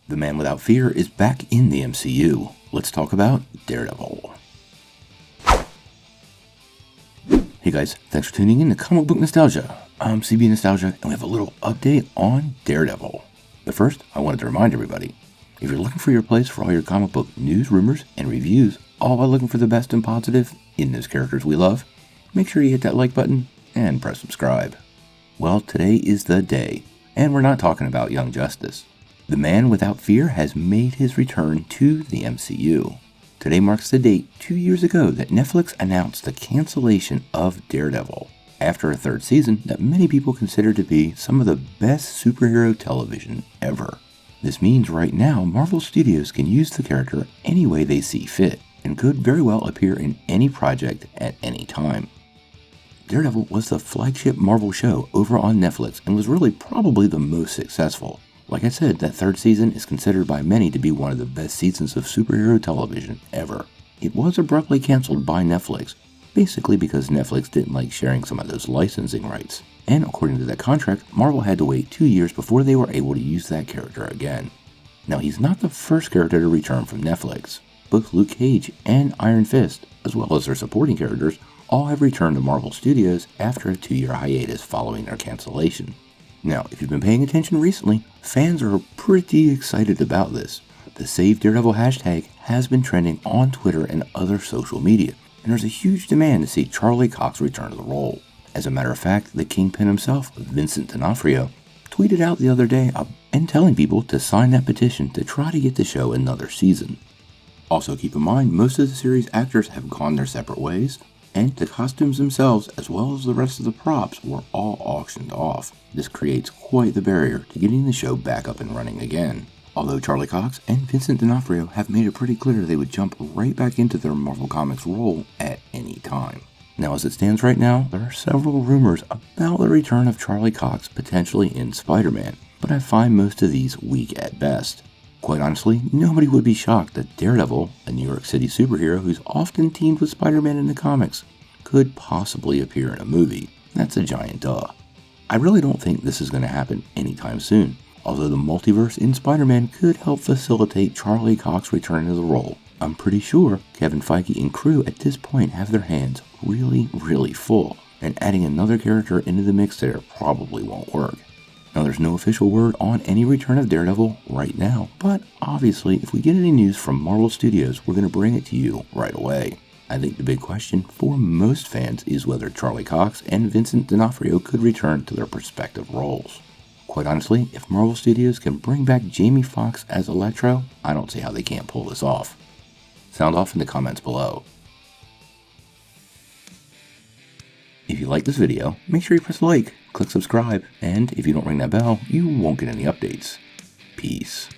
The Man Without Fear is back in the MCU. Let's talk about Daredevil. Hey guys, thanks for tuning in to Comic Book Nostalgia. I'm CB Nostalgia, and we have a little update on Daredevil. But first, I wanted to remind everybody, if you're looking for your place for all your comic book news, rumors, and reviews, all while looking for the best and positive in those characters we love, make sure you hit that like button and press subscribe. Well, today is the day, and we're not talking about Young Justice. The Man Without Fear has made his return to the MCU. Today marks the date 2 years ago that Netflix announced the cancellation of Daredevil after a third season that many people consider to be some of the best superhero television ever. This means right now Marvel Studios can use the character any way they see fit and could very well appear in any project at any time. Daredevil was the flagship Marvel show over on Netflix and was really probably the most successful. Like I said, that third season is considered by many to be one of the best seasons of superhero television ever. It was abruptly canceled by Netflix, basically because Netflix didn't like sharing some of those licensing rights. And according to that contract, Marvel had to wait 2 years before they were able to use that character again. Now, he's not the first character to return from Netflix. Both Luke Cage and Iron Fist, as well as their supporting characters, all have returned to Marvel Studios after a 2-year hiatus following their cancellation. Now, if you've been paying attention recently, fans are pretty excited about this. The Save Daredevil hashtag has been trending on Twitter and other social media, and there's a huge demand to see Charlie Cox return to the role. As a matter of fact, the Kingpin himself, Vincent D'Onofrio, tweeted out the other day and telling people to sign that petition to try to get the show another season. Also keep in mind, most of the series actors have gone their separate ways, and the costumes themselves, as well as the rest of the props, were all auctioned off. This creates quite the barrier to getting the show back up and running again. Although Charlie Cox and Vincent D'Onofrio have made it pretty clear they would jump right back into their Marvel Comics role at any time. Now, as it stands right now, there are several rumors about the return of Charlie Cox potentially in Spider-Man, but I find most of these weak at best. Quite honestly, nobody would be shocked that Daredevil, a New York City superhero who's often teamed with Spider-Man in the comics, could possibly appear in a movie. That's a giant duh. I really don't think this is going to happen anytime soon, although the multiverse in Spider-Man could help facilitate Charlie Cox returning to the role. I'm pretty sure Kevin Feige and crew at this point have their hands really full, and adding another character into the mix there probably won't work. Now, there's no official word on any return of Daredevil right now, but obviously if we get any news from Marvel Studios, we're going to bring it to you right away. I think the big question for most fans is whether Charlie Cox and Vincent D'Onofrio could return to their respective roles. Quite honestly, if Marvel Studios can bring back Jamie Foxx as Electro, I don't see how they can't pull this off. Sound off in the comments below. If you like this video, make sure you press like, click subscribe, and if you don't ring that bell, you won't get any updates. Peace.